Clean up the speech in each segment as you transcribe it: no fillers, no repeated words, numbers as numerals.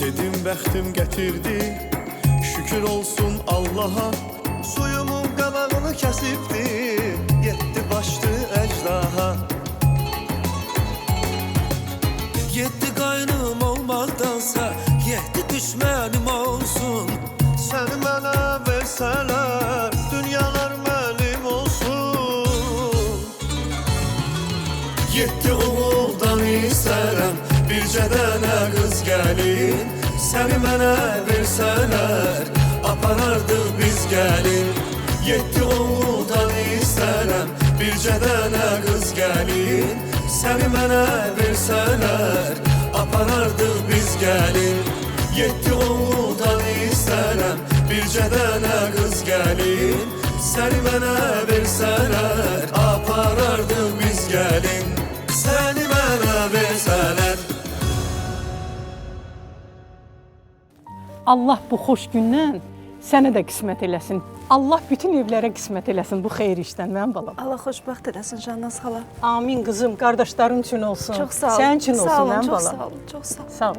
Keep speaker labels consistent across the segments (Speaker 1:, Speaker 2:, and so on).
Speaker 1: Dedim bəxtim gətirdi, şükür olsun Allaha. Suyumun qabağını kəsibdi, yetdi başdı əcdaha. Yetdi qaynım olmaqdansa, yetdi düşmənim olsun. Səni mənə versələr, dünyalar mənim olsun. Yetdi oğuldan istərəm, bircə dənə qız gəlin. Səni mənə versələr, aparardıq biz gəlin. Yetdi oğuldan istərəm, bircə dənə qız gəlin. Səni mənə versələr, aparardıq biz gəlin. Yetdi oğuldan istərəm, bircə dənə qız gəlin. Səni mənə versələr, aparardıq biz gəlin. Səni mənə versələr.
Speaker 2: Allah bu xoş gündən sənə də qismət eləsin. Allah bütün evlərə qismət eləsin bu xeyir işdən, mənim balam.
Speaker 3: Allah xoşbəxt eləsin Şahnaz xala.
Speaker 2: Amin qızım, qardaşların üçün olsun.
Speaker 3: Çox sağ olun.
Speaker 2: Sənin üçün olsun, mənim balam.
Speaker 3: Sağ olun, çox sağ olun.
Speaker 2: Sağ ol.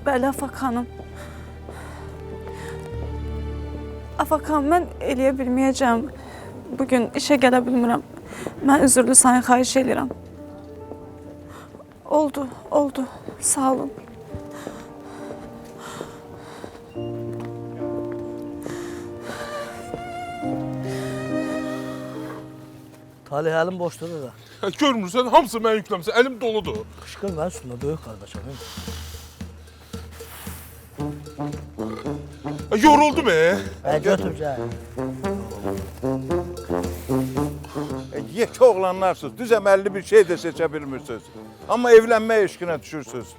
Speaker 3: Bəli, Afaq xanım. Afaq xanım, mən eləyə bilməyəcəm. Bugün işə gələ bilmirəm. Mən üzürlü səni xahiş edirəm. Oldu, oldu. Sağ olun.
Speaker 4: Talih əlim boşdur da.
Speaker 5: Görmürsən, hamısı mən yükləmişəm, əlim doludur.
Speaker 4: Qışqır mənim üstümdə, böyük qardaşım.
Speaker 5: Yoruldum
Speaker 4: Götür gəl.
Speaker 6: Yekə oğlanlarsınız, düz əməlli bir şey də seçə bilmirsiniz. Amma evlənmə eşqinə düşürsünüz.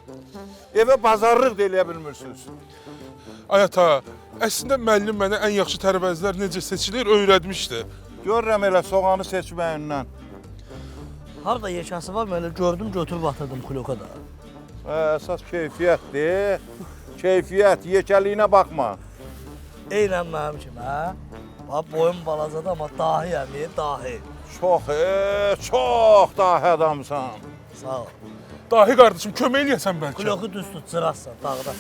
Speaker 6: Evə bazarlıq da eləyə bilmirsiniz.
Speaker 5: Ay ata, əslində müəllim mənə ən yaxşı tərəvəzlər necə seçilir öyrətmişdi.
Speaker 6: Görürəm elə soğanı seçməyindən.
Speaker 4: Harada yekəsi var, mən elə gördüm, götürüb atırdım kuloka da.
Speaker 6: Əsas keyfiyyətdir. Keyfiyyət, yekəliyinə baxma.
Speaker 4: Eynən mənim kimi, hə? Bax, boyum balacadır, amma dahiyəm, dahi.
Speaker 6: Çox dahi adamsan.
Speaker 4: Sağ ol.
Speaker 5: Dahi qardaşım, kömək eləyəsən bəlkə.
Speaker 4: Kuloku düz tut, cıraqsan, dağda.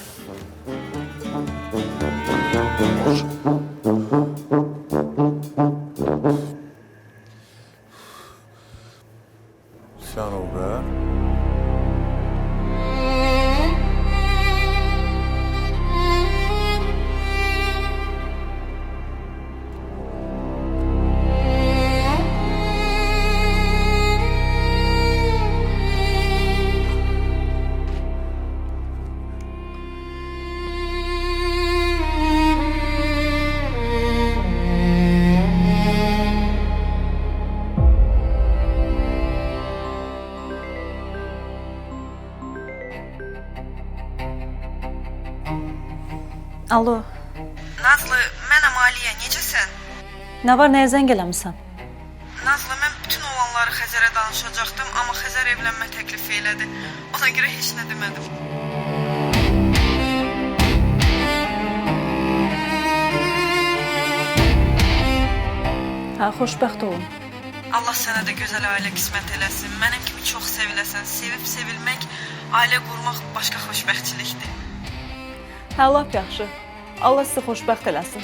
Speaker 6: Sən ol be.
Speaker 3: Alo.
Speaker 7: Nazlı, mənəm Aliyə, necəsən?
Speaker 3: Nə var, nəyə zəng eləmisən?
Speaker 7: Nazlı, mən bütün olanları Xəzərə danışacaqdım, amma Xəzər evlənmə təklifi elədi. Ona görə heç nə demədim.
Speaker 3: Hə, xoşbəxt olun.
Speaker 7: Allah sənə də gözəl ailə qismət eləsin. Mənim kimi çox seviləsən. Sevib sevilmək, ailə qurmaq başqa xoşbəxtçilikdir.
Speaker 3: Hə, lap yaxşı. Allah sizi xoşbəxt eləsin.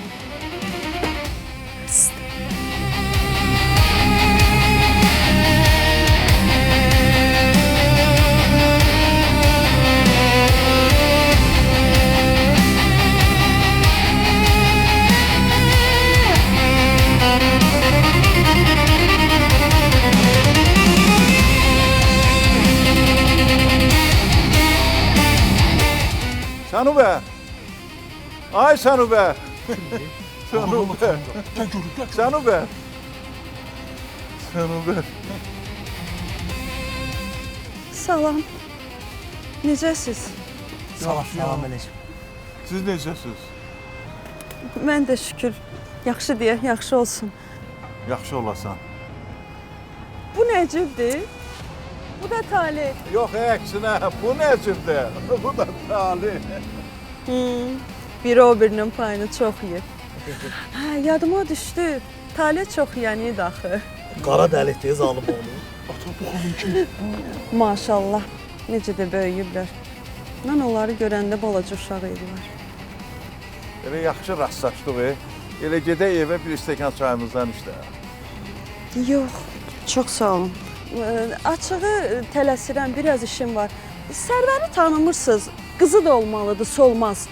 Speaker 6: Sənubə. Ay Sənubə. Sənubə. Sənubə. Sənubə.
Speaker 3: Salam. Necəsiz?
Speaker 4: Salam eləyəcəm.
Speaker 6: Siz necəsiz?
Speaker 3: Mən də şükür. Yaxşı deyə, yaxşı olsun.
Speaker 6: Yaxşı olasan.
Speaker 3: Bu nəcibdir? Bu da talih.
Speaker 6: Yox, əksinə, bu nəcibdir? Bu da talih.
Speaker 3: Biri o birinin payını çox yer. Hə, yadıma düşdü.
Speaker 8: Talya çox yəni idi axı.
Speaker 4: Qara dəlikdir zalım oğlu.
Speaker 5: Ata bu xanım kim?
Speaker 8: Maşallah, necə də böyüyüblər. Mən onları görəndə balaca uşaq idilər.
Speaker 6: Elə yaxşı rastlaşdıq. Elə gedək evə bir stəkan çayımızdan işlə.
Speaker 8: Yox, çox sağ olun. Açığı tələsirəm, biraz işim var. Sərvəri tanımırsınız, qızı da olmalıdır, solmaz.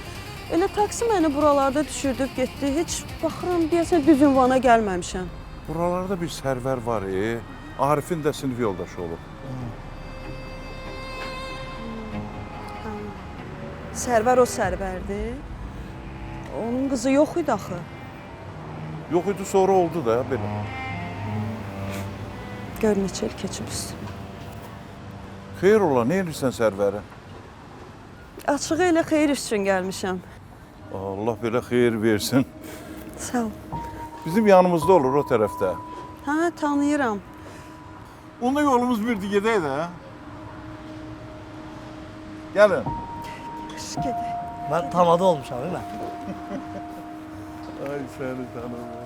Speaker 8: Elə taksi məni buralarda düşürdüb getdi. Heç baxıram, deyəsən düz ünvana gəlməmişəm.
Speaker 6: Buralarda bir sərvər var. Arifin də sinif yoldaşı olub.
Speaker 8: Sərvər o sərvərdir. Onun qızı yox idi axı.
Speaker 6: Yox idi, sonra oldu da belə.
Speaker 8: Gör neçə il keçib üstü.
Speaker 6: Xeyr ola, nə edirsən sərvəri?
Speaker 8: Açığı elə xeyir üçün gəlmişəm.
Speaker 6: Allah belə xeyir versin.
Speaker 8: Sağ ol.
Speaker 6: Bizim yanımızda olur o tərəfdə.
Speaker 8: Hə, tanıyıram.
Speaker 6: Onda yolumuz birdir, gedək də. Gəlin.
Speaker 8: Qış gedək.
Speaker 4: Mən tamada olmuşam, değil mi?
Speaker 6: Ay səni tanımam.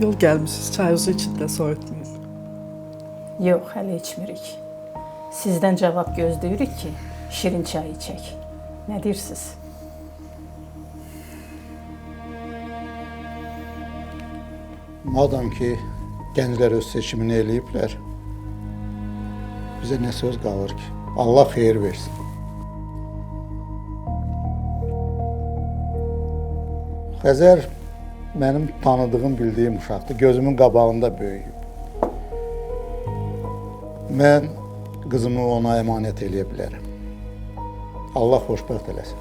Speaker 9: Yol gəlmişsiniz, çayınızı için də soyutmayın.
Speaker 2: Yox, hələ içmirik. Sizdən cavab gözləyirik ki, şirin çay içək. Nə deyirsiniz?
Speaker 10: Madam ki, gənclər öz seçimini eləyiblər, bizə nə söz qalır ki? Allah xeyir versin. Xəzər mənim tanıdığım, bildiyim uşaqdır. Gözümün qabağında böyüyüb. Mən qızımı ona əmanət eləyə bilərəm. Allah xoşbəxt eləsin.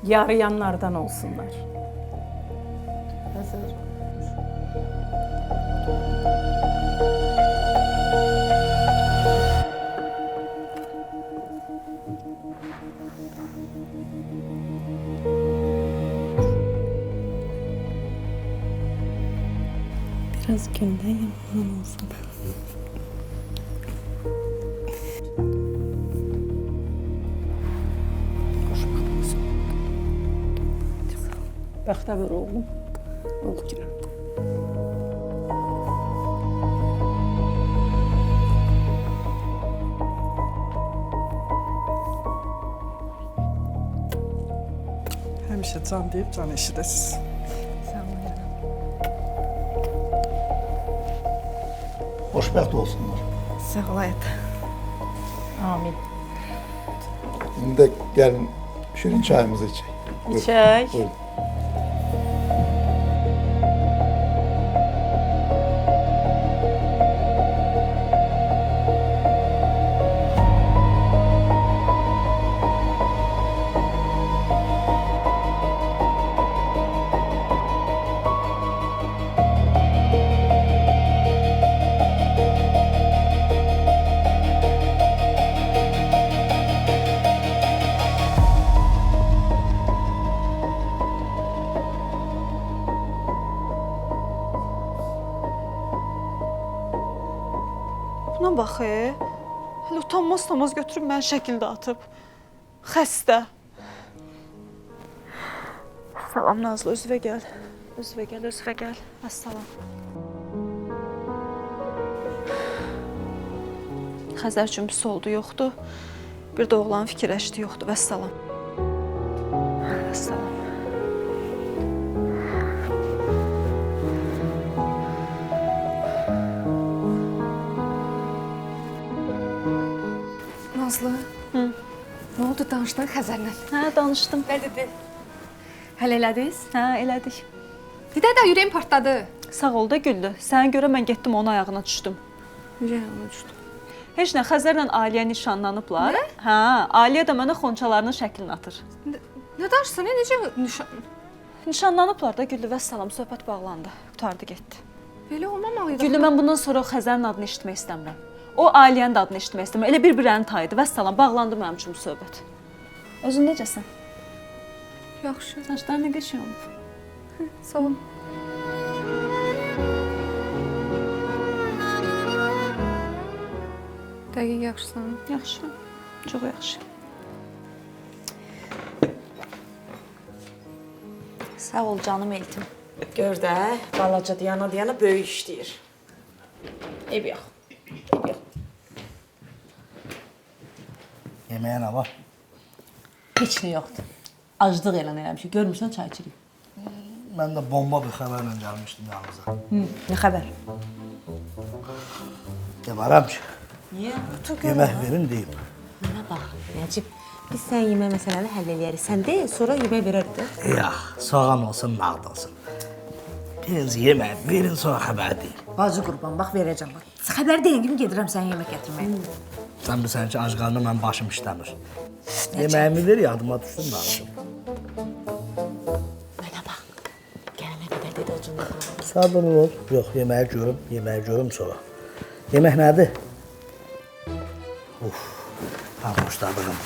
Speaker 2: Yarayanlardan olsunlar. Hazır.
Speaker 8: Biraz gündən yaman olsun.
Speaker 2: Bəxtə ver oğlum. Ol ki.
Speaker 9: Həmişə can deyib can eşidəsiz.
Speaker 10: Xoşbəxt olsunlar.
Speaker 8: Sağ ol həyat.
Speaker 2: Amin.
Speaker 10: İndi də gəlin şirin çayımızı içək.
Speaker 2: İçək.
Speaker 10: Buyurun.
Speaker 3: Buna bax, hələ utanmaz götürüb məni şəkildə atıb. Xəstə. Salam Nazlı, özvə gəl. Özvə gəl. Əssalam. Xəzər üçün pis oldu, yoxdur. Bir də oğlan fikirləşdi, yoxdur. Vəssalam. Vəssalam.
Speaker 11: Nazlı, nə oldu, danışdın Xəzərlə?
Speaker 3: Hə, danışdım.
Speaker 11: Nə dedi? Həll elədiniz?
Speaker 3: Hə, elədik.
Speaker 11: Didə də ürəyim partladı.
Speaker 3: Sağ ol da Güllü. Sənə görə mən getdim onun ayağına düşdüm.
Speaker 11: Ürəyim uçdu.
Speaker 3: Heç nə, Xəzərlə Aliyə nişanlanıblar.
Speaker 11: Nə?
Speaker 3: Hə, Aliyə də mənə xonçalarının şəklini atır.
Speaker 11: Nə danışsan, necə nişan...
Speaker 3: Nişanlanıblar da Güllü, vəssalam, söhbət bağlandı. Qurtardı, getdi.
Speaker 11: Belə olmamalıydı.
Speaker 3: Güllü, mən bundan sonra Xəzərin adını eşitmək istəmirəm. O Aliyənin də adını eşitmək istəmirəm. Elə bir-birlərini tayıdı. Vəssalam, bağlandı mənim üçün bu söhbət. Özün necəsən?
Speaker 11: Yaxşı.
Speaker 3: Saçlar nə qəşəng olub.
Speaker 11: Sağ ol. Dəqiq yaxşısan.
Speaker 3: Yaxşı. Çox yaxşı.
Speaker 11: Sağ ol canım Eltim.
Speaker 7: Gör də, balaca diyana böyük işləyir. Eyb yox. Eyb yox.
Speaker 4: Yeməyə nə var?
Speaker 2: Heç nə yoxdur. Aclıq elan eləmişik. Görmürsən çay içirik.
Speaker 4: Mən də bomba bir xəbərlə gəlmişdim yanınıza.
Speaker 2: Nə xəbər?
Speaker 4: Demirəm ki,
Speaker 2: Niyə?
Speaker 4: yemək verin deyim.
Speaker 12: Mənə bax, Nəcib, biz sən yemək məsələni həll eləyərik. Sən de, sonra yemək verərdik.
Speaker 4: Yox, soğan olsun, nağd olsun. Birinci yemək verin, sonra xəbər deyin.
Speaker 12: Bacı qurban, bax verəcəm. Xəbər deyin kimi gedirəm sən yemək gətirməyə.
Speaker 4: Sən bilsən ki, ac qarnına mən başım işləmir. Yeməyimi ver, yadıma düşsün danışım.
Speaker 12: Mənə bax, gələnə qədər dedi ucunda qalır.
Speaker 4: Sabırlı ol. Yox, yeməyi görüm sonra. Yemək nədir? Uf, tam xoşladığım.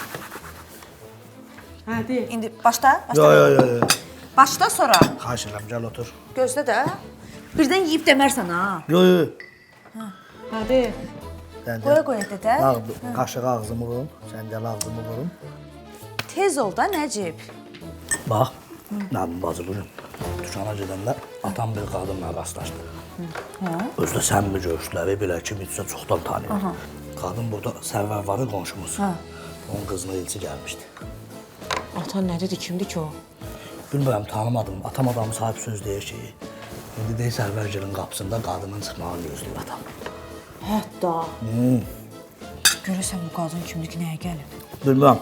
Speaker 2: Hə, deyil.
Speaker 3: İndi başla.
Speaker 4: Yox.
Speaker 3: Başla sonra.
Speaker 4: Xahiş edirəm, gəl otur.
Speaker 3: Gözlə də.
Speaker 12: Birdən yeyib demərsən ha.
Speaker 4: Yox.
Speaker 2: Hə, deyil.
Speaker 3: Qoya dedə.
Speaker 4: Qaşığı ağzımı vurum, sən gəl ağzımı vurum.
Speaker 3: Tez ol da Nəcib.
Speaker 4: Bax, nəbim bacılığım. Dükana gedəndə atam bir qadınla rastlaşdı. Özdə səmimi görüşləri belə kim içsə çoxdan tanıyır. Qadın burada Sərvər varı qonşumuz. Onun qızına elçi gəlmişdi.
Speaker 12: Atan nə dedi, kimdir ki o?
Speaker 4: Bilmirəm, tanımadım. Atam adamı sahib söz deyir ki, indi deyir Sərvərgilin qapısında qadının çıxmağını gözləyir atam.
Speaker 12: Hətta. Görəsən bu qadın kimdir ki, nəyə gəlib?
Speaker 4: Bilmirəm.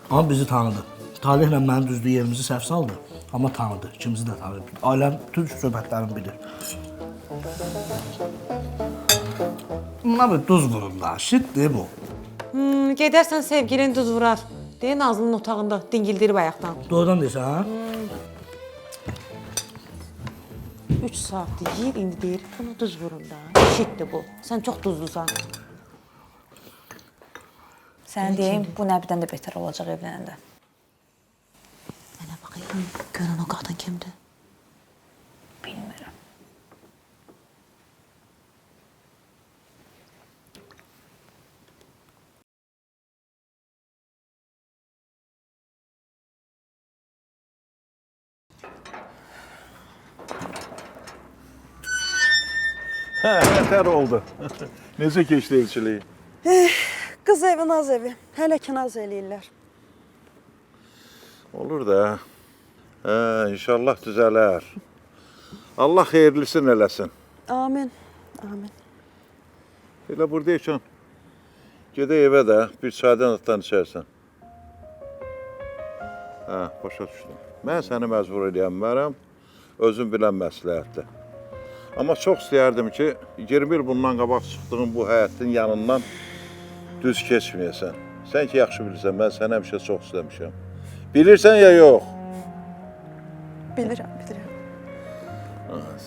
Speaker 4: Amma bizi tanıdı. Talihlə mənim düzdüyü yerimizi səhv saldı. Amma tanıdı, ikimizi də tanıdı. Ailəm bütün söhbətlərimi bilir. Buna bir duz vurun da, şitdir bu.
Speaker 12: Gedərsən sevgilin duz vurar. Deyə Nazlının otağında dingildirib ayaqdan.
Speaker 4: Doğrudan deyirsən, ha?
Speaker 12: 3 saatdır yeyir, indi deyir, buna duz vurun da. Şitdir bu. Sən çox duzlusan.
Speaker 3: Sən deyim, bu nəbdən də betər olacaq evlənəndə.
Speaker 12: Mənə baxayım, görən o qadın kimdir?
Speaker 3: Bilmirəm.
Speaker 6: Nətər oldu? Necə keçdi elçiliyi?
Speaker 8: Qız evi, naz evi. Hələ ki naz eləyirlər.
Speaker 6: Olur da. İnşallah düzələr. Allah xeyirlisini eləsin.
Speaker 8: Amin. Amin.
Speaker 6: Elə buradayken gedək evə də bir çaydan atdan içərsən. Başa düşdüm. Mən səni məcbur edəmərəm, özün bilən məsləhətdir. Amma çox istəyərdim ki, 20 il bundan qabaq çıxdığın bu həyətin yanından düz keçməyəsən. Sən ki, yaxşı bilirsən, mən səni həmişə çox istəmişəm. Bilirsən ya yox?
Speaker 8: Bilirəm, bilirəm.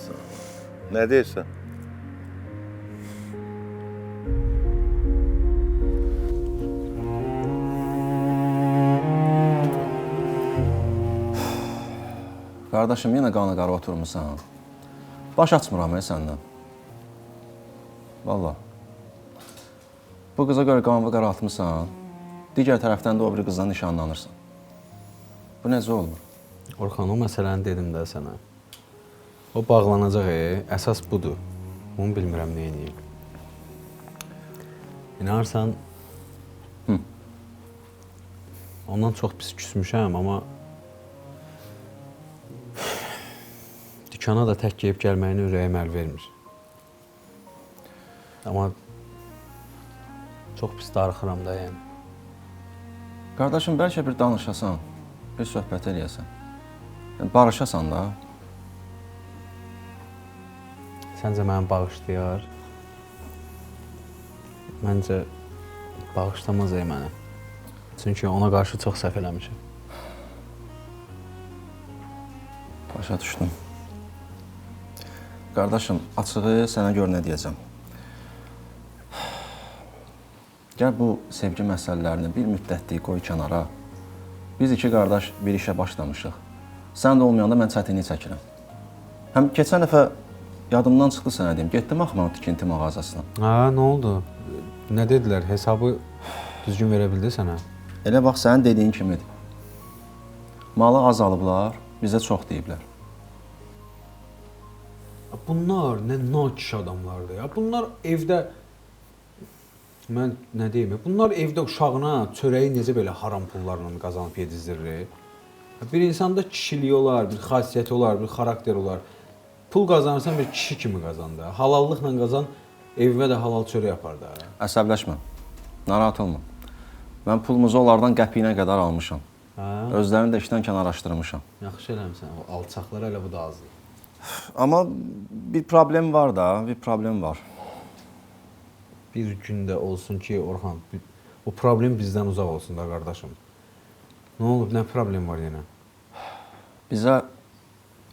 Speaker 6: Sağ ol. Nə deyirsən?
Speaker 13: Qardaşım, yenə qana qara oturmuşsan. Baş açmıram səndən. Valla. Bu qıza görə qanva qara atmışsan, digər tərəfdən də o bir qızla nişanlanırsan. Bu necə olur?
Speaker 14: Orxan, o məsələni dedim də sənə. O bağlanacaq, əsas budur. Bunu bilmirəm nə edeyim. İnarsan, ondan çox pis küsmüşəm, amma dükana da tək gəlib gəlməyini ürəyim əl vermir. Amma çox pis darıxıram da, yəni.
Speaker 13: Qardaşım, bəlkə bir danışasan, bir söhbət eləyəsən. Barışasan da.
Speaker 14: Səncə məni bağışlayar? Məncə bağışlamaz mənə. Çünki ona qarşı çox səhv eləmişəm.
Speaker 13: Başa düşdüm. Qardaşım, açığı sənə gör nə deyəcəm. Gəl bu sevgi məsələlərini bir müddətlik qoy kənara. Biz iki qardaş bir işə başlamışıq. Sən də olmayanda mən çətinlik çəkirəm. Həm keçən dəfə yadımdan çıxdı sənə deyim, getdim axı mən o tikinti mağazasına.
Speaker 14: Nə oldu? Nə dedilər? Hesabı Düzgün verə bildi sənə?
Speaker 13: Elə bax sənin dediyin kimidir. Malı az alıblar, bizə çox deyiblər.
Speaker 14: Bunlar nə nakiş adamlardır ya. Bunlar evdə mən nə deyim? Bunlar evdə uşağına çörəyi necə belə haram pullarla qazanıb yedizdirir? Bir insanda kişiliyi olar, bir xasiyyəti olar, bir xarakter olar. Pul qazanırsan bir kişi kimi qazan da. Halallıqla qazan, evə də halal çörək yapar da.
Speaker 13: Əsəbləşmə. Narahat olma. Mən pulumuzu onlardan qəpiyinə qədər almışam. Özlərini də işdən kənarlaşdırmışam.
Speaker 14: Yaxşı eləmisən. O alçaqlara elə bu da azdır.
Speaker 13: Amma bir problem var da, bir problem var.
Speaker 14: Bir gün də olsun ki, Orxan, o problem bizdən uzaq olsun da qardaşım. Nə olub, nə problem var yenə?
Speaker 13: Bizə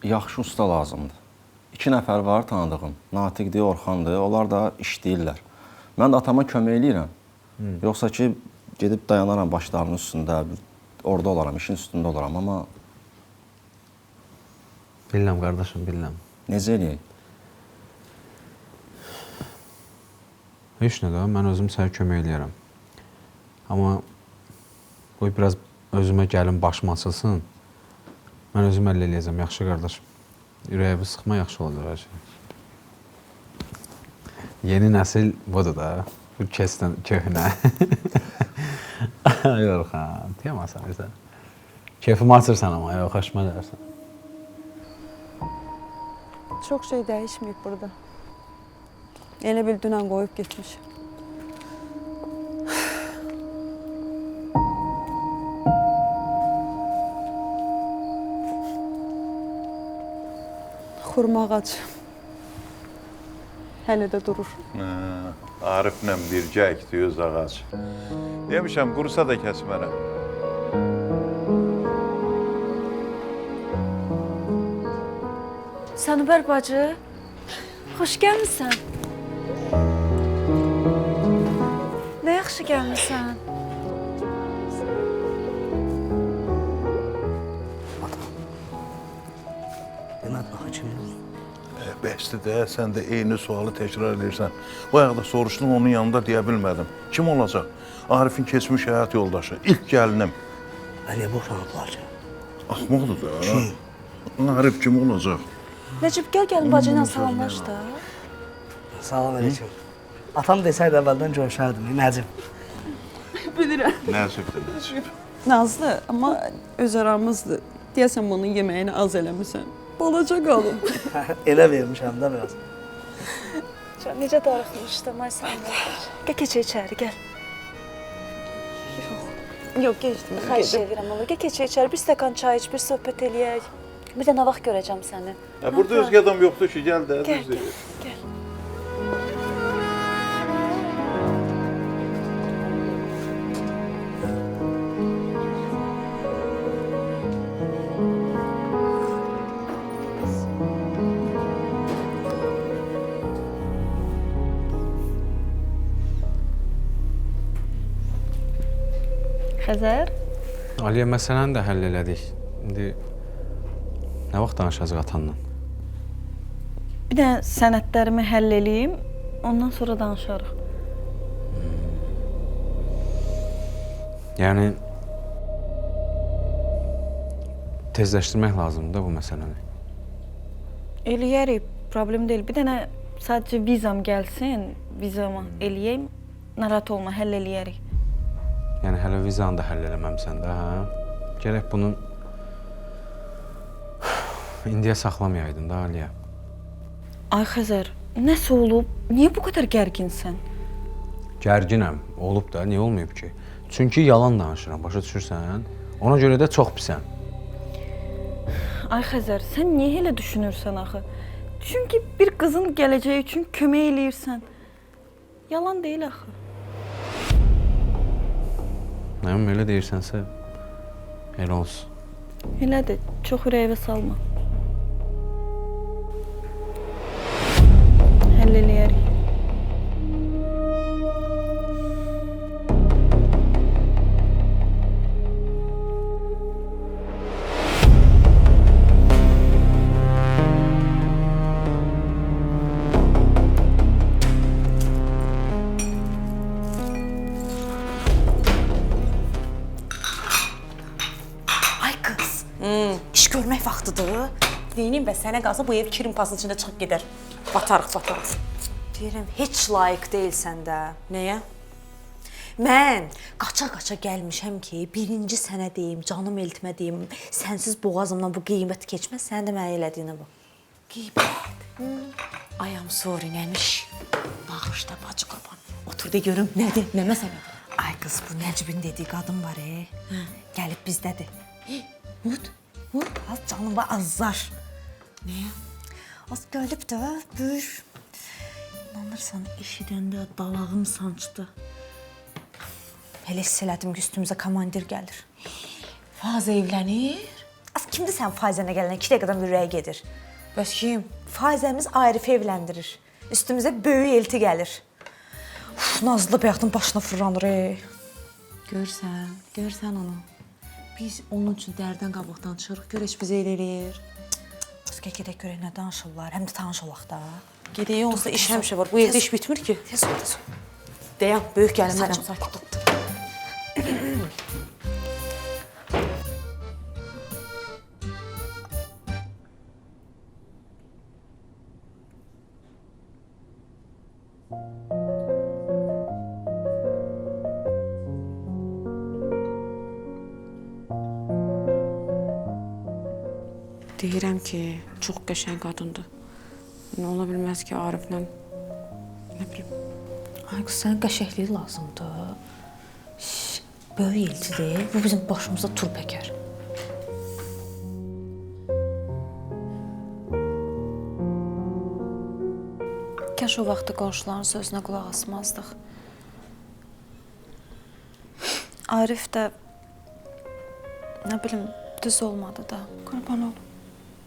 Speaker 13: yaxşı usta lazımdır. 2 nəfər var tanıdığım. Natiqdir, Orxandır. Onlar da işləyirlər. Mən də atama kömək eləyirəm. Yoxsa ki, gedib dayanaram başlarının üstündə, orada olaram, işin üstündə olaram, amma...
Speaker 14: Bilirəm, qardaşım, bilirəm.
Speaker 13: Necə eləyək?
Speaker 14: Heç nə də, mən özüm sənə kömək eləyərəm. Amma qoy biraz özümə gəlim, başım açılsın. Mən özüm əllə eləyəcəm, yaxşı qardaşım. Ürəyimi sıxma, yaxşı olur hər şey. Yeni nəsil budur da, bu kəsdən köhnə. Ay Orxan, deyəməsən bizə. Keyfimi açırsan amma, yox, xoşuma gəlirsən.
Speaker 8: Çox şey dəyişməyib burada. Elə bil dünən qoyub getmiş. Xurma ağacı. Hələ də durur.
Speaker 6: Ariflə birgə əkdi öz ağac. Demişəm, qurusa da kəsmərəm.
Speaker 3: Sənubər bacı, xoş gəlmisən. Nə yaxşı gəlmisən.
Speaker 4: Deməd baxa kim?
Speaker 6: Bəsdir də, sən də eyni sualı təkrar edirsən. Bayaq da soruşdum, onun yanında deyə bilmədim. Kim olacaq? Arifin keçmiş həyat yoldaşı, ilk gəlinim.
Speaker 4: Niyə boşanıblar ki?
Speaker 6: Axmaqdır da. Arif kim olacaq?
Speaker 3: Nəcib, gəl gəlin bacı ilə salamlaş da.
Speaker 4: Salam aleyküm. Atam desəydi əvvəldən görüşərdim, Nəcib.
Speaker 8: Bilirəm.
Speaker 6: Nəcibdir, Nəcib.
Speaker 8: Nazlı, amma öz aramızdır. Deyəsən bunun yeməyini az eləmirsən. Balaca qalın.
Speaker 4: Elə vermişəm də biraz.
Speaker 3: Necə darıxmışdım, ay Sənubər. Gəl keçək içəri, gəl. Yox, geçdim. Xahiş edirəm, olur. Gəl keçək içəri, bir stəkan çay iç, bir söhbət eləyək. Bir də nə vaxt görəcəm səni?
Speaker 6: Burada özgə adam yoxdur ki, gəl də.
Speaker 3: Gəl. Xəzər?
Speaker 14: Aliyə, məsələni də həll elədik. İndi nə vaxt danışacaq atanla?
Speaker 3: Bir də sənədlərimi həll eləyim, ondan sonra danışarıq.
Speaker 14: Yəni, tezləşdirmək lazımdır da bu məsələni.
Speaker 3: Eləyərik, problem deyil. Bir dənə sadəcə vizam gəlsin, vizamı eləyəyim, narahat olma, həll eləyərik.
Speaker 14: Yəni, hələ vizanı da həll eləməmsən də, hə? Gərək bunu indiyə saxlamayaydın da, Aliyə.
Speaker 3: Ay Xəzər, nəsə olub? Niyə bu qədər gərginsən?
Speaker 14: Gərginəm, olub da, niyə olmayıb ki? Çünki yalan danışıram, başa düşürsən? Ona görə də çox pisəm.
Speaker 3: Ay Xəzər, sən niyə elə düşünürsən axı? Çünki bir qızın gələcəyi üçün kömək eləyirsən. Yalan deyil axı.
Speaker 14: Nəyəm, elə deyirsənsə, elə olsun.
Speaker 3: Elədir, çox ürəyivə salma. Həll eləyərik.
Speaker 12: görmək vaxtıdır. Deyim və sənə qalsa bu ev kirim pasının içində çıxıb gedər. Batarıq. Deyirəm, heç layiq deyilsən də. Nəyə? Mən qaça-qaça gəlmişəm ki, birinci sənə deyim, canım eltimə deyim, sənsiz boğazımdan bu qeybət keçməz, sən də mənə elədiyinə bax. Qeybət? I am sorry, nəmiş? Bağışda, bacı qurban. Otur da görüm, nədir, nə məsələ? Ay qız, bu Nəcibin dediyi qadın var, gəlib bizdədir. Vur, az canım var, azlar. Nəyə? Az gəlib də, böyür. İnanırsan, eşidəndə dalağım sancdı. Elə hiss elədim ki, üstümüzə komandir gəlir. Fazə evlənir? Az kimdir sən Fazənə gələn 2 dəqiqədən bir rəyə gedir? Bəs kim? Fazəmiz Arif'i evləndirir. Üstümüzə böyük elti gəlir. Nazlı bəyatın başına fırlanır. Görsən onu. Biz onun üçün dərdən qabaqdan çıxırıq. Gör, heç bizə elə eləyir. Gedək görək nə danışırlar. Həm də tanış olaq da. Gedək, onsuz da iş həmişə var. Bu evdə iş bitmir ki. Tez ol. Dayan, böyük gəlinlərəm. Sakit ol.
Speaker 15: Deyirəm ki, çox qəşəng qadındır. Nə ola bilməz ki, Ariflə, nə bilim.
Speaker 12: Ay qız, sənin qəşəkliyi lazımdır. Böyük elçidir, bu bizim başımızda turp əkər.
Speaker 3: Kaş o vaxtı qonşuların sözünə qulaq asmazdıq. Arif də, nə bilim, düz olmadı da.
Speaker 15: Qurban olum.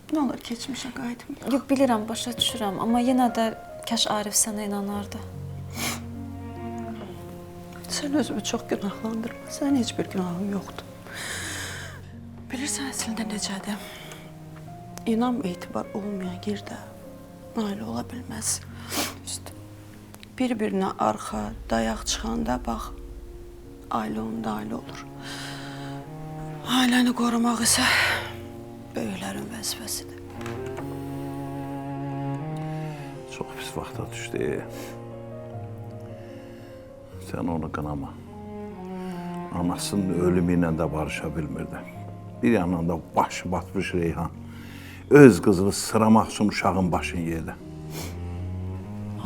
Speaker 15: Nə olur keçmişə qayıtmayaq.
Speaker 3: Yox, bilirəm, başa düşürəm, amma yenə də kaş Arif sənə inanardı.
Speaker 8: Sən özümü çox günahlandırma. Sənin heç bir günahın yoxdur. Bilirsən, əslində necədir? İnam etibar olmayan yerdə ailə ola bilməz. Bir-birinə arxa, dayaq çıxanda, bax, ailə onda ailə olur. Ailəni qorumaq isə böyüklərin vəzifəsidir.
Speaker 6: Çox pis vaxta düşdü. Sən onu qınama. Anasının ölümü ilə də barışa bilmirdi. Bir yandan da başı batmış Reyhan. Öz qızını sıramaq üçün uşağın başını yedi.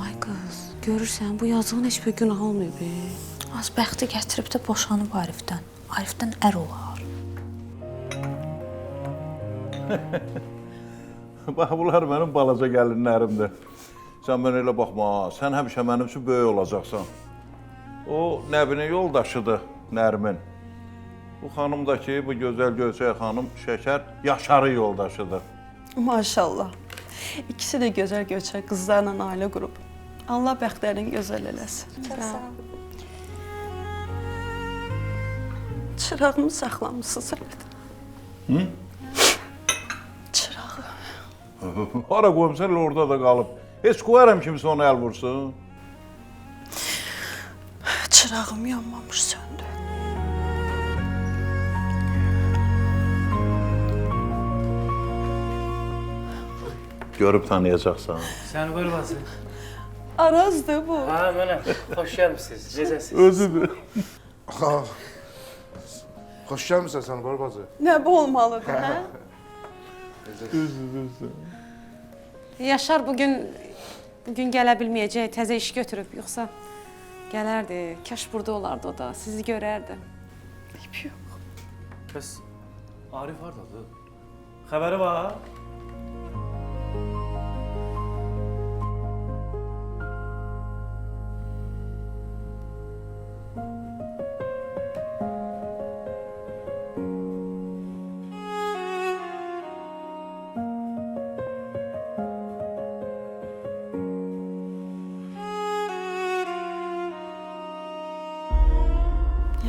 Speaker 12: Ay qız, görürsən, bu yazığın heç bir günah olmayıb. Az bəxti gətirib də boşanıb Arifdən. Arifdən ər olar.
Speaker 6: Bax, bunlar mənim balaca gəlinlərimdir. Sən mənə elə baxma, sən həmişə mənim üçün böyük olacaqsan. O, Nəbinin yoldaşıdır, Nərmin. Bu xanım da ki, bu gözəl Göyçək xanım Şəkər Yaşarı yoldaşıdır.
Speaker 8: Maşallah. İkisi də gözəl Göyçək qızlarla ailə qurub. Allah bəxtlərini gözəl eləsin. Çırağımı saxlamışsınız.
Speaker 6: Hı?
Speaker 8: Çırağı.
Speaker 6: Hara qoymuşsan, orada da qalıb. Heç qoyaram kimsə onu əl vursun.
Speaker 8: Çırağım yanmamış, söndü.
Speaker 6: Görüb tanıyacaqsan.
Speaker 16: Sən qurbansın.
Speaker 8: Arazdır bu.
Speaker 16: Ha, mənəm. Xoş gəlmisiniz. Necəsiniz?
Speaker 6: Özüdür.
Speaker 17: Xoş gəlmisən sən Barbacı.
Speaker 8: Nə bu olmalıdır, hə?
Speaker 6: Özüdür.
Speaker 15: Yaşar bugün gələ bilməyəcək, təzə iş götürüb, yoxsa gələrdi. Kaş burada olardı o da, sizi görərdi.
Speaker 8: Yox.
Speaker 16: Bəs Arif hardadır? Xəbəri var?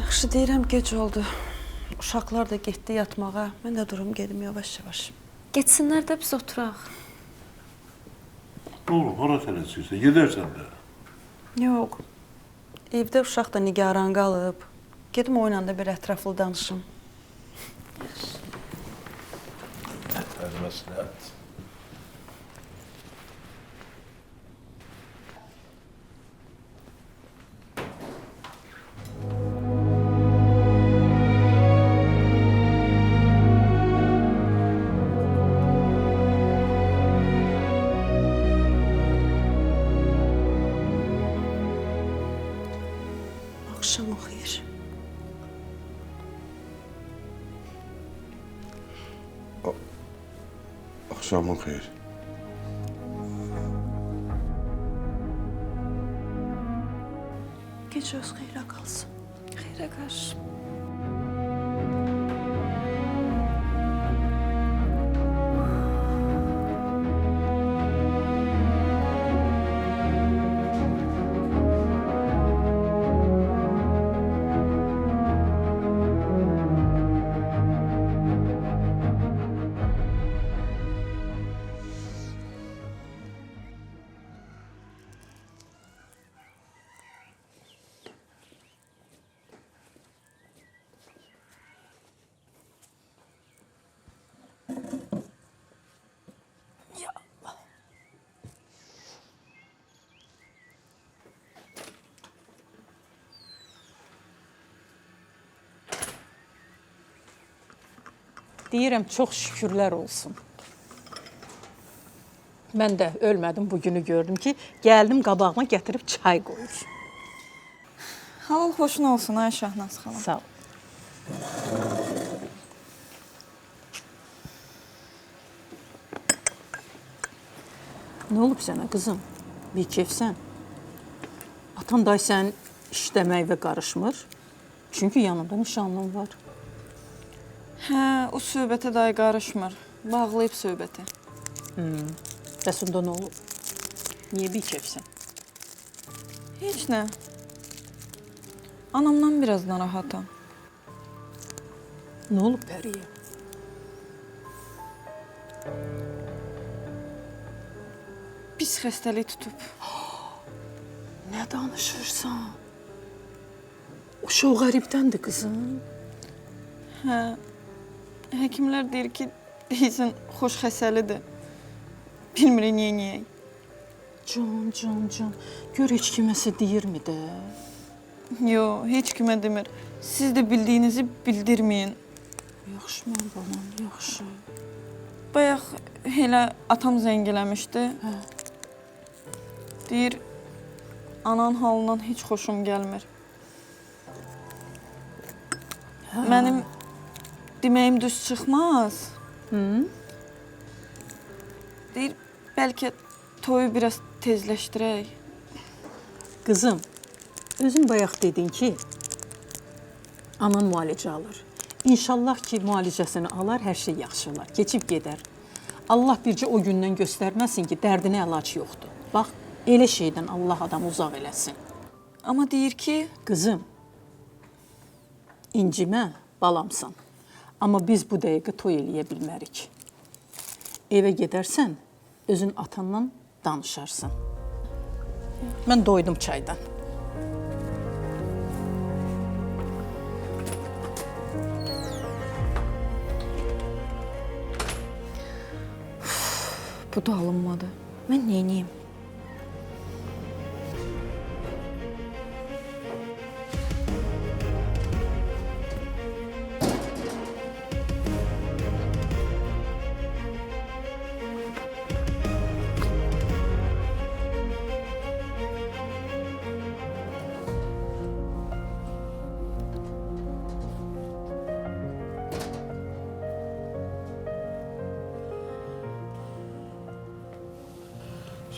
Speaker 8: Yaxşı deyirəm, gec oldu. Uşaqlar da getdi yatmağa. Mən də durum gedim yavaş-yavaş.
Speaker 3: Getsinlər də biz oturaq.
Speaker 6: Oğlum, hara tələsirsən? Gedərsən də.
Speaker 8: Yox. Evdə uşaq da nigaran qalıb. Gedim oyla da bir ətraflı danışım.
Speaker 17: Hadi məsləhət.
Speaker 8: Axşamın xeyir.
Speaker 17: Axşamın xeyir.
Speaker 8: Gecəniz xeyrə qalsın.
Speaker 3: Xeyrə qarşı.
Speaker 2: Deyirəm, çox şükürlər olsun. Mən də ölmədim, bugünü gördüm ki, gəldim qabağıma gətirib çay qoyur.
Speaker 3: Halal xoşun olsun, ay Şahnaz xanım.
Speaker 2: Sağ ol. Nə olub sənə, qızım? Bir keyfsən? Atan day sən işləməklə qarışmır. Çünki yanında nişanlın var.
Speaker 3: Hə, o söhbətə day qarışmır. Bağlayıb söhbəti.
Speaker 2: Bəs onda nə olub? Niyə bir keyfsən?
Speaker 3: Heç nə. Anamdan biraz narahatam.
Speaker 2: Nə olub Pəriyə?
Speaker 3: Pis xəstəlik tutub.
Speaker 2: Nə danışırsan? Uşaq qəribdəndir, qızım.
Speaker 3: Hə. Həkimlər deyir ki, deyirsən, xoş xəstəlidir. Bilmirik niyə.
Speaker 2: Can. Gör heç kiməsə deyirmi də?
Speaker 3: Yox, heç kimə demir. Siz də bildiyinizi bildirməyin.
Speaker 2: Yaxşı, mən balam, yaxşı.
Speaker 3: Bayaq elə atam zəng eləmişdi.
Speaker 2: Hə.
Speaker 3: Deyir, anan halından heç xoşum gəlmir.
Speaker 2: Hə.
Speaker 3: Mənim deməyim düz çıxmaz. Deyir, bəlkə toyu biraz tezləşdirək.
Speaker 2: Qızım, özün bayaq dedin ki, anan müalicə alır. İnşallah ki, müalicəsini alar, hər şey yaxşı olar, keçib gedər. Allah bircə o gündən göstərməsin ki, dərdinə əlac yoxdur. Bax, elə şeydən Allah adamı uzaq eləsin.
Speaker 3: Amma deyir ki...
Speaker 2: Qızım, incimə, balamsan. Amma biz bu dəqiqə toy eləyə bilmərik. Evə gedərsən, özün atanla danışarsan. Mən doydum çaydan.
Speaker 3: Bu da alınmadı. Mən neyniyim?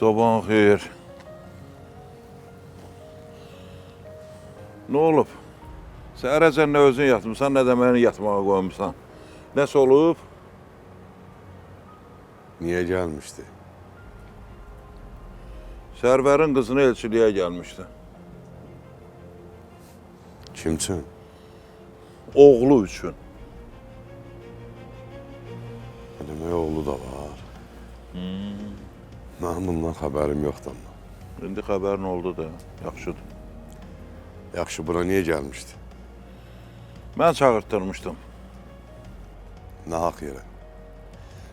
Speaker 6: Sabahın xeyir. Nə olub? Səhərəcən nə özün yatmışsan, nə də məni yatmağa qoymuşsan. Nəsə olub?
Speaker 17: Niyə gəlmişdi?
Speaker 6: Sərvərin qızını elçiliyə gəlmişdi.
Speaker 17: Kim üçün?
Speaker 6: Oğlu üçün.
Speaker 17: Demək oğlu da var. Mənim bundan xəbərim yoxdur amma.
Speaker 6: İndi xəbərin oldu da, yaxşıdır.
Speaker 17: Yaxşı, bura niyə gəlmişdi?
Speaker 6: Mən çağırtdırmışdım.
Speaker 17: Nə haqq yerə?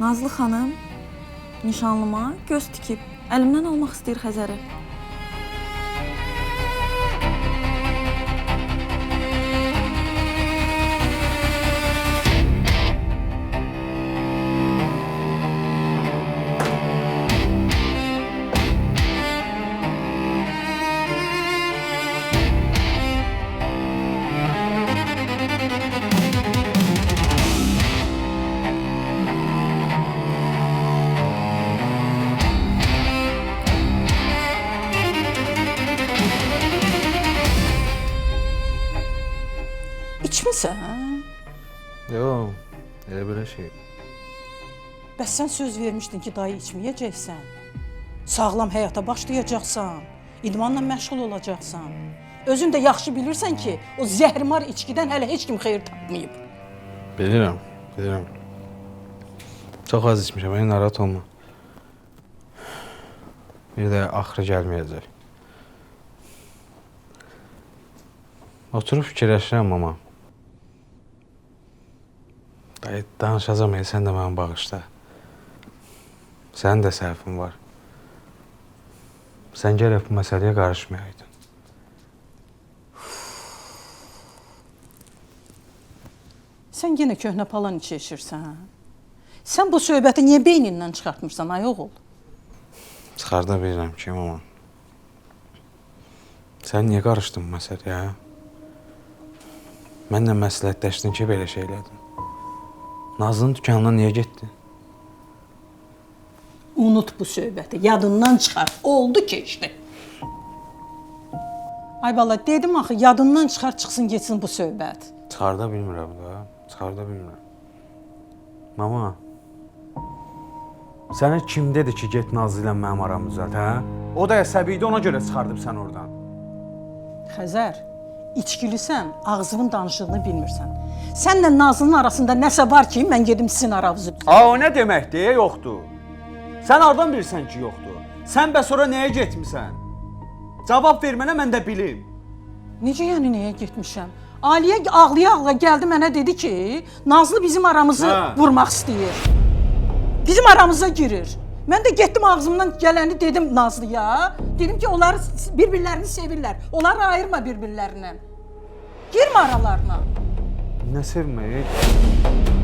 Speaker 3: Nazlı xanım nişanlıma göz tikib əlimdən almaq istəyir Xəzəri.
Speaker 2: İçmisən?
Speaker 14: Yox, elə belə şey.
Speaker 2: Bəs sən söz vermişdin ki, dayı içməyəcəksən. Sağlam həyata başlayacaqsan, idmanla məşğul olacaqsan. Özün də yaxşı bilirsən ki, o zəhrimar içkidən hələ heç kim xeyir tapmayıb.
Speaker 14: Bilirəm, bilirəm. Çox az içmişəm, ən narahat olma. Bir də axırı gəlməyəcək. Oturub fikirləşirəm amma. Dayı, danışacağam, sən də mənə bağışla. Sənin də səhvin var. Sən gərək bu məsələyə qarışmayaydın.
Speaker 2: Sən yenə köhnə palan içirsən. Sən bu söhbəti niyə beynindən çıxartmırsan, ay oğul?
Speaker 14: Çıxarda bilirəm ki, amma. Sən niyə qarışdın bu məsələyə? Mənlə məsləhətləşdin ki, belə şey elədin. Nazlının dükanına niyə getdin?
Speaker 2: Unut bu söhbəti, yadından çıxar. Oldu, keçdi. Ay bala, dedim axı, yadından çıxar, çıxsın, geçsin bu söhbət.
Speaker 14: Çıxarda bilmirəm da, çıxarda bilmirəm. Mama, sənə kim dedi ki, get Nazlı ilə mənim aramı düzəlt, hə? O da əsəbi idi, ona görə çıxardım sən oradan.
Speaker 2: Xəzər, içkilisən, ağzının danışığını bilmirsən. Sənlə Nazlının arasında nəsə var ki, mən gedim sizin aranızı düzəldim.
Speaker 14: O nə deməkdir, yoxdur. Sən hardan bilirsən ki, yoxdur? Sən bəs ora nəyə getmisən? Cavab ver mənə, mən də bilim.
Speaker 2: Necə yəni nəyə getmişəm? Aliyə ağlaya-ağlaya gəldi mənə dedi ki, Nazlı bizim aramızı vurmaq istəyir. Bizim aramıza girir. Mən də getdim ağzımdan gələni dedim Nazlıya. Dedim ki, onlar bir-birlərini sevirlər. Onları ayırma bir-birlərindən. Girmə aralarına.
Speaker 14: Nə sevmək?